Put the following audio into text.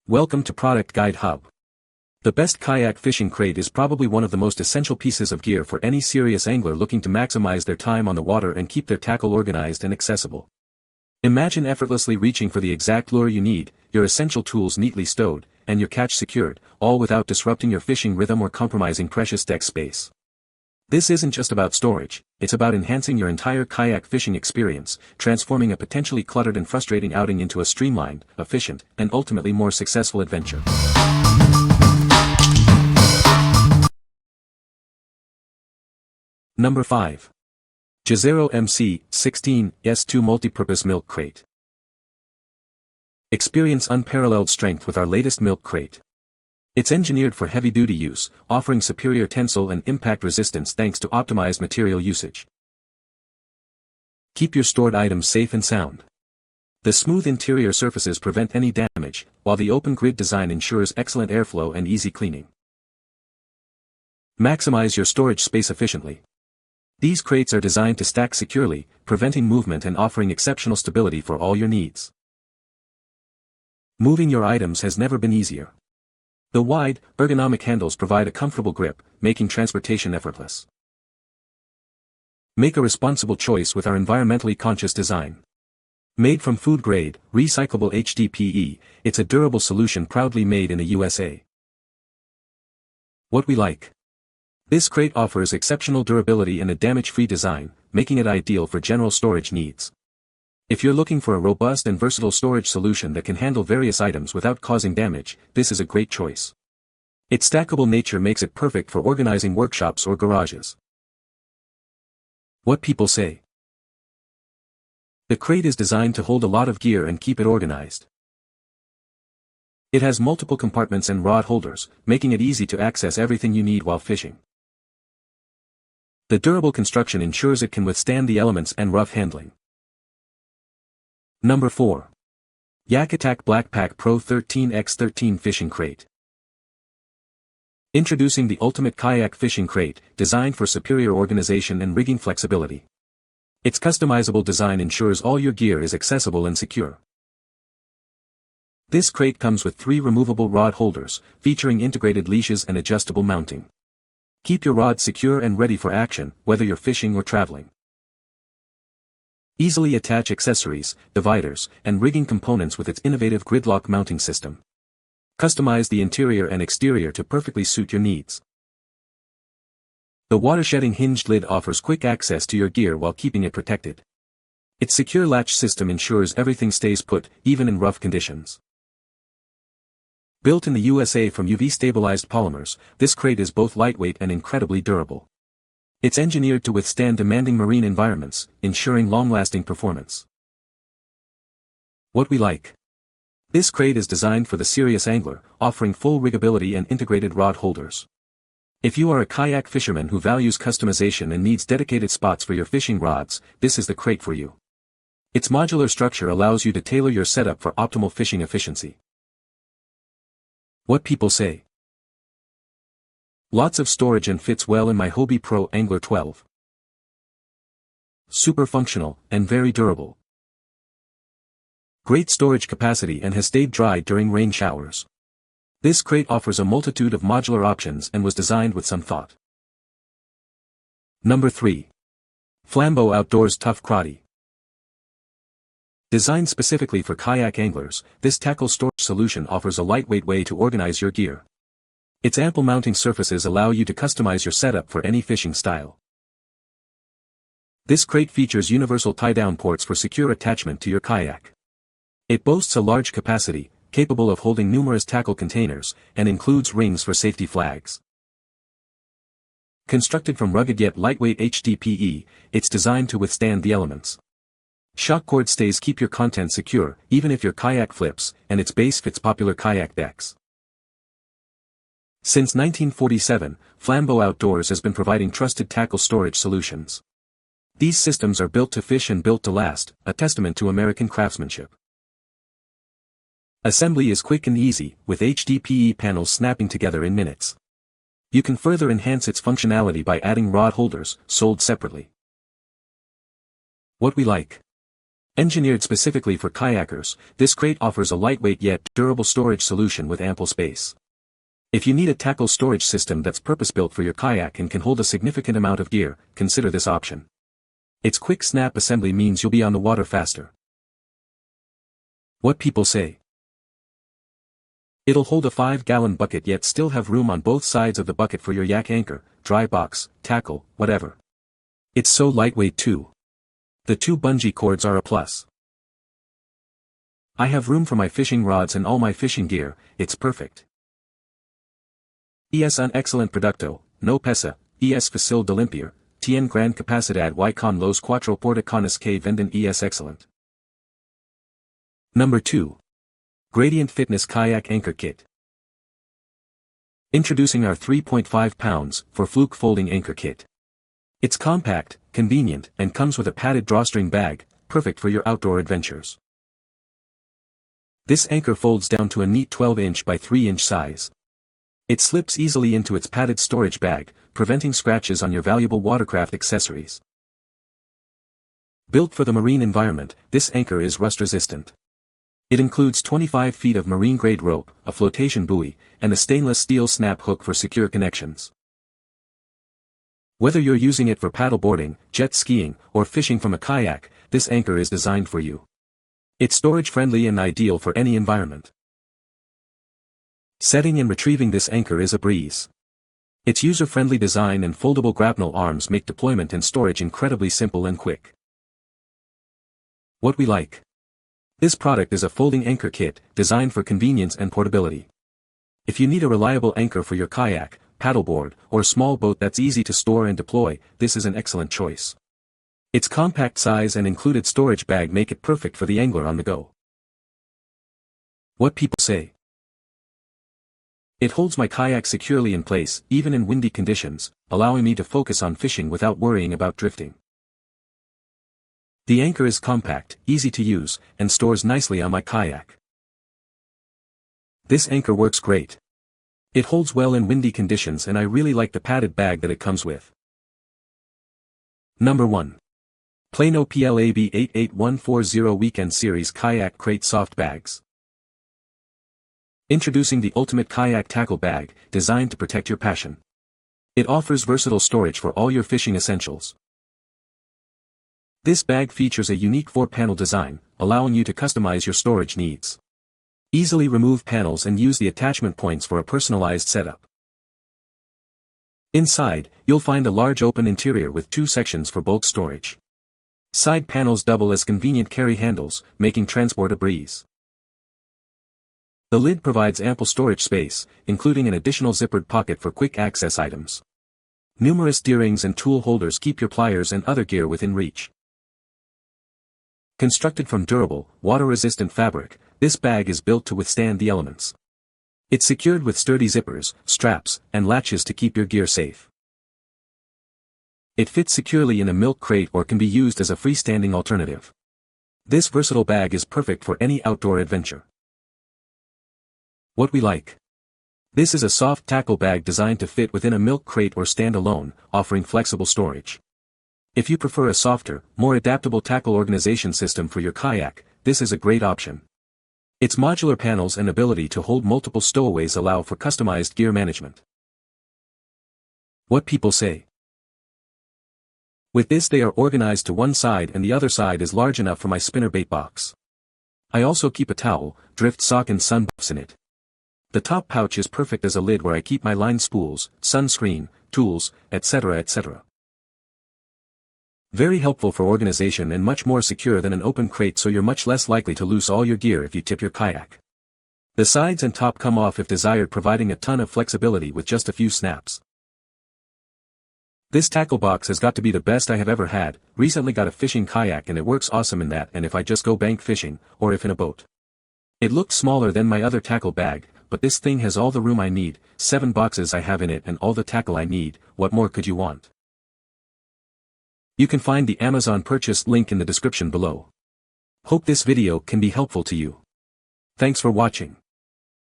Welcome to Product Guide Hub. The best kayak fishing crate is probably one of the most essential pieces of gear for any serious angler looking to maximize their time on the water and keep their tackle organized and accessible. Imagine effortlessly reaching for the exact lure you need, your essential tools neatly stowed, and your catch secured, all without disrupting your fishing rhythm or compromising precious deck space. This isn't just about storage, it's about enhancing your entire kayak fishing experience, transforming a potentially cluttered and frustrating outing into a streamlined, efficient, and ultimately more successful adventure. Number 5. Jezero MC16 S2 Multi-Purpose Milk Crate. Experience unparalleled strength with our latest milk crate. It's engineered for heavy-duty use, offering superior tensile and impact resistance thanks to optimized material usage. Keep your stored items safe and sound. The smooth interior surfaces prevent any damage, while the open grid design ensures excellent airflow and easy cleaning. Maximize your storage space efficiently. These crates are designed to stack securely, preventing movement and offering exceptional stability for all your needs. Moving your items has never been easier. The wide, ergonomic handles provide a comfortable grip, making transportation effortless. Make a responsible choice with our environmentally conscious design. Made from food-grade, recyclable HDPE, it's a durable solution proudly made in the USA. What we like. This crate offers exceptional durability and a damage-free design, making it ideal for general storage needs. If you're looking for a robust and versatile storage solution that can handle various items without causing damage, this is a great choice. Its stackable nature makes it perfect for organizing workshops or garages. What people say. The crate is designed to hold a lot of gear and keep it organized. It has multiple compartments and rod holders, making it easy to access everything you need while fishing. The durable construction ensures it can withstand the elements and rough handling. Number 4. YakAttack BlackPak Pro 13x13 Fishing Crate. Introducing the ultimate kayak fishing crate, designed for superior organization and rigging flexibility. Its customizable design ensures all your gear is accessible and secure. This crate comes with 3 removable rod holders, featuring integrated leashes and adjustable mounting. Keep your rod secure and ready for action, whether you're fishing or traveling. Easily attach accessories, dividers, and rigging components with its innovative gridlock mounting system. Customize the interior and exterior to perfectly suit your needs. The water-shedding hinged lid offers quick access to your gear while keeping it protected. Its secure latch system ensures everything stays put, even in rough conditions. Built in the USA from UV-stabilized polymers, this crate is both lightweight and incredibly durable. It's engineered to withstand demanding marine environments, ensuring long-lasting performance. What we like. This crate is designed for the serious angler, offering full riggability and integrated rod holders. If you are a kayak fisherman who values customization and needs dedicated spots for your fishing rods, this is the crate for you. Its modular structure allows you to tailor your setup for optimal fishing efficiency. What people say. Lots of storage and fits well in my Hobie Pro Angler 12. Super functional, and very durable. Great storage capacity and has stayed dry during rain showers. This crate offers a multitude of modular options and was designed with some thought. Number 3. Flambeau Outdoors Tuff Krate. Designed specifically for kayak anglers, this tackle storage solution offers a lightweight way to organize your gear. Its ample mounting surfaces allow you to customize your setup for any fishing style. This crate features universal tie-down ports for secure attachment to your kayak. It boasts a large capacity, capable of holding numerous tackle containers, and includes rings for safety flags. Constructed from rugged yet lightweight HDPE, it's designed to withstand the elements. Shock cord stays keep your content secure, even if your kayak flips, and its base fits popular kayak decks. Since 1947, Flambeau Outdoors has been providing trusted tackle storage solutions. These systems are built to fish and built to last, a testament to American craftsmanship. Assembly is quick and easy, with HDPE panels snapping together in minutes. You can further enhance its functionality by adding rod holders, sold separately. What we like. Engineered specifically for kayakers, this crate offers a lightweight yet durable storage solution with ample space. If you need a tackle storage system that's purpose-built for your kayak and can hold a significant amount of gear, consider this option. Its quick snap assembly means you'll be on the water faster. What people say. It'll hold a 5-gallon bucket yet still have room on both sides of the bucket for your yak anchor, dry box, tackle, whatever. It's so lightweight too. The 2 bungee cords are a plus. I have room for my fishing rods and all my fishing gear, it's perfect. Es un excelente producto, no pesa, es fácil de limpiar, tiene gran capacidad y con los 4 portacones que venden es excelente. Number 2. Gradient Fitness Kayak Anchor Kit. Introducing our 3.5 pounds for fluke folding anchor kit. It's compact, convenient, and comes with a padded drawstring bag, perfect for your outdoor adventures. This anchor folds down to a neat 12-inch by 3-inch size. It slips easily into its padded storage bag, preventing scratches on your valuable watercraft accessories. Built for the marine environment, this anchor is rust-resistant. It includes 25 feet of marine-grade rope, a flotation buoy, and a stainless steel snap hook for secure connections. Whether you're using it for paddleboarding, jet skiing, or fishing from a kayak, this anchor is designed for you. It's storage-friendly and ideal for any environment. Setting and retrieving this anchor is a breeze. Its user-friendly design and foldable grapnel arms make deployment and storage incredibly simple and quick. What we like. This product is a folding anchor kit, designed for convenience and portability. If you need a reliable anchor for your kayak, paddleboard, or small boat that's easy to store and deploy, this is an excellent choice. Its compact size and included storage bag make it perfect for the angler on the go. What people say. It holds my kayak securely in place, even in windy conditions, allowing me to focus on fishing without worrying about drifting. The anchor is compact, easy to use, and stores nicely on my kayak. This anchor works great. It holds well in windy conditions and I really like the padded bag that it comes with. Number 1. Plano PLAB 88140 Weekend Series Kayak Crate Soft Bags. Introducing the ultimate kayak tackle bag, designed to protect your passion. It offers versatile storage for all your fishing essentials. This bag features a unique 4-panel design, allowing you to customize your storage needs. Easily remove panels and use the attachment points for a personalized setup. Inside, you'll find a large open interior with 2 sections for bulk storage. Side panels double as convenient carry handles, making transport a breeze. The lid provides ample storage space, including an additional zippered pocket for quick access items. Numerous D-rings and tool holders keep your pliers and other gear within reach. Constructed from durable, water-resistant fabric, this bag is built to withstand the elements. It's secured with sturdy zippers, straps, and latches to keep your gear safe. It fits securely in a milk crate or can be used as a freestanding alternative. This versatile bag is perfect for any outdoor adventure. What we like. This is a soft tackle bag designed to fit within a milk crate or stand alone, offering flexible storage. If you prefer a softer, more adaptable tackle organization system for your kayak, this is a great option. Its modular panels and ability to hold multiple stowaways allow for customized gear management. What people say. With this they are organized to one side and the other side is large enough for my spinnerbait box. I also keep a towel, drift sock and sun buffs in it. The top pouch is perfect as a lid where I keep my line spools, sunscreen, tools, etc. etc. Very helpful for organization and much more secure than an open crate, so you're much less likely to lose all your gear if you tip your kayak. The sides and top come off if desired, providing a ton of flexibility with just a few snaps. This tackle box has got to be the best I have ever had. Recently got a fishing kayak and it works awesome in that, and if I just go bank fishing, or if in a boat. It looked smaller than my other tackle bag, but this thing has all the room I need, 7 boxes I have in it and all the tackle I need. What more could you want? You can find the Amazon purchase link in the description below. Hope this video can be helpful to you. Thanks for watching.